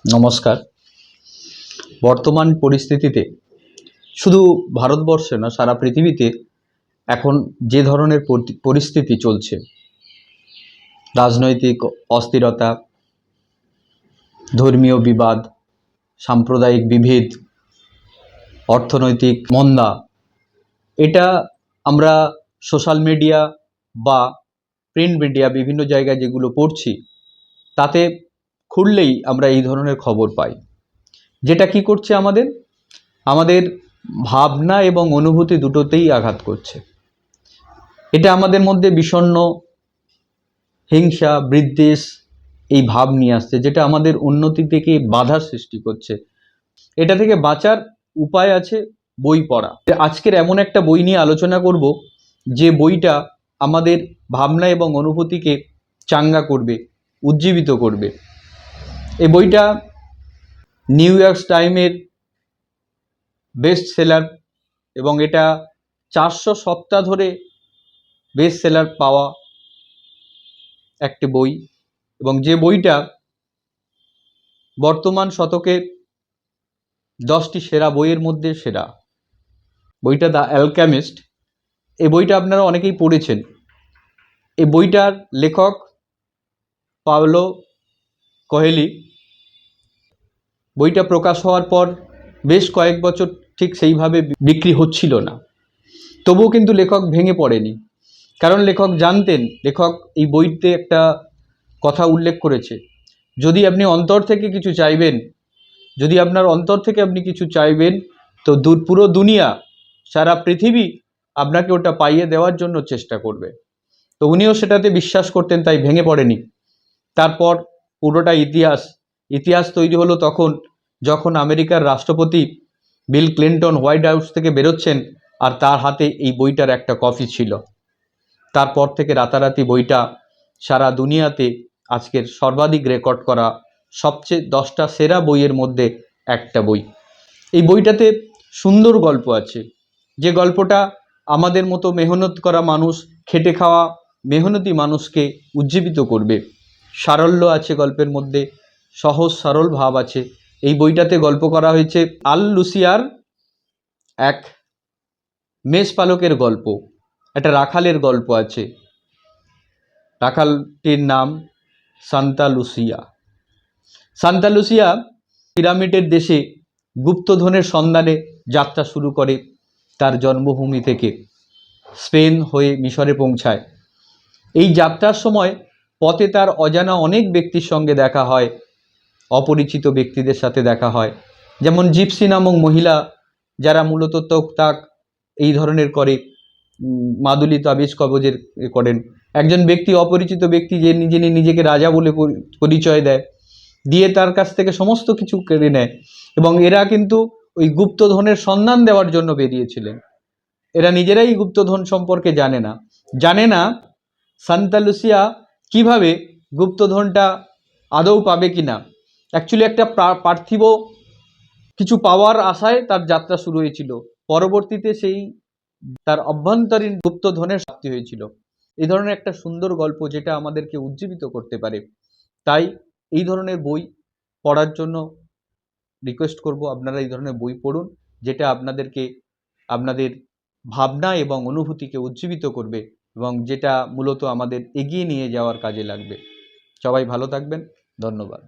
নমস্কার। বর্তমান পরিস্থিতিতে শুধু ভারতবর্ষে না, সারা পৃথিবীতে এখন যে ধরনের পরিস্থিতি চলছে, রাজনৈতিক অস্থিরতা, ধর্মীয় বিবাদ, সাম্প্রদায়িক বিভেদ, অর্থনৈতিক মন্দা, এটা আমরা সোশ্যাল মিডিয়া বা প্রিন্ট মিডিয়া বিভিন্ন জায়গায় যেগুলো পড়ছি, তাতে খুললেই আমরা এই ধরনের খবর পাই। যেটা কি করছে, আমাদের ভাবনা এবং অনুভূতি দুটোতেই আঘাত করছে। এটা আমাদের মধ্যে বিষণ্ণ, হিংসা, বিদ্বেষ এই ভাব নিয়ে আসছে, যেটা আমাদের উন্নতি থেকে বাধার সৃষ্টি করছে। এটা থেকে বাঁচার উপায় আছে বই পড়া। আজকের এমন একটা বই নিয়ে আলোচনা করব যে বইটা আমাদের ভাবনা এবং অনুভূতিকে চাঙ্গা করবে, উজ্জীবিত করবে। এই বইটা নিউ ইয়র্ক টাইমের বেস্ট সেলার এবং এটা 400 সপ্তাহ ধরে বেস্ট সেলার পাওয়া একটি বই, এবং যে বইটা বর্তমান শতকের 10টি সেরা বইয়ের মধ্যে সেরা। বইটা দ্য অ্যালকেমিস্ট। এই বইটা আপনারা অনেকেই পড়েছেন। এই বইটার লেখক পাওলো কোয়েলো। বইটা প্রকাশ হওয়ার পর বেশ কয়েক বছর ঠিক সেইভাবে বিক্রি হচ্ছিল না, তবুও কিন্তু লেখক ভেঙে পড়েনি। কারণ লেখক জানতেন, লেখক এই বইতে একটা কথা উল্লেখ করেছে, যদি আপনি অন্তর থেকে কিছু চাইবেন, যদি আপনার অন্তর থেকে আপনি কিছু চাইবেন, তো পুরো দুনিয়া, সারা পৃথিবী আপনাকে ওটা পাইয়ে দেওয়ার জন্য চেষ্টা করবে। তো উনিও সেটাতে বিশ্বাস করতেন, তাই ভেঙে পড়েনি। তারপর পুরোটা ইতিহাস তৈরি হলো তখন, যখন আমেরিকার রাষ্ট্রপতি বিল ক্লিন্টন হোয়াইট হাউস থেকে বেরোচ্ছেন আর তার হাতে এই বইটার একটা কপি ছিল। তারপর থেকে রাতারাতি বইটা সারা দুনিয়াতে আজকের সর্বাধিক রেকর্ড করা সবচেয়ে 10টা সেরা বইয়ের মধ্যে একটা বই। এই বইটাতে সুন্দর গল্প আছে, যে গল্পটা আমাদের মতো মেহনত করা মানুষ, খেটে খাওয়া মেহনতি মানুষকে উজ্জীবিত করবে। সারল্য আছে গল্পের মধ্যে, সহজ সরল ভাব আছে। এই বইটাতে গল্প করা হয়েছে আল লুসিয়ার এক মেষপালকের গল্প, একটা রাখালের গল্প আছে। রাখালটির নাম সান্তা লুসিয়া। সান্তা লুসিয়া পিরামিডের দেশে গুপ্তধনের সন্ধানে যাত্রা শুরু করে। তার জন্মভূমি থেকে স্পেন হয়ে মিশরে পৌঁছায়। এই যাত্রার সময় পথে তার অজানা অনেক ব্যক্তির সঙ্গে দেখা হয়, অপরিচিত ব্যক্তিদের সাথে দেখা হয়, যেমন জিপসি নামক মহিলা, যারা মূলত তোকতাক এই ধরনের করে, মাদুলি তাবিজ কবজের করেন। একজন ব্যক্তি, অপরিচিত ব্যক্তি, যে নিজেকে রাজা বলে পরিচয় দেয়, দিয়ে তার কাছ থেকে সমস্ত কিছু কেড়ে নেয়। এবং এরা কিন্তু ওই গুপ্তধনের সন্ধান দেওয়ার জন্য বেরিয়েছিলেন। এরা নিজেরাই গুপ্তধন সম্পর্কে জানে না সান্তা লুসিয়া কিভাবে গুপ্তধনটা আদৌ পাবে কিনা। অ্যাকচুয়ালি একটা পার্থিব কিছু পাওয়ার আশায় তার যাত্রা শুরু হয়েছিল। পরবর্তীতে সেই তার অভ্যন্তরীণ গুপ্তধনের প্রাপ্তি হয়েছিল। এই ধরনের একটা সুন্দর গল্প, যেটা আমাদেরকে উজ্জীবিত করতে পারে। তাই এই ধরনের বই পড়ার জন্য রিকোয়েস্ট করব, আপনারা এই ধরনের বই পড়ুন, যেটা আপনাদেরকে আপনাদের ভাবনা এবং অনুভূতিকে উজ্জীবিত করবে এবং যেটা মূলত আমাদের এগিয়ে নিয়ে যাওয়ার কাজে লাগবে। সবাই ভালো থাকবেন। ধন্যবাদ।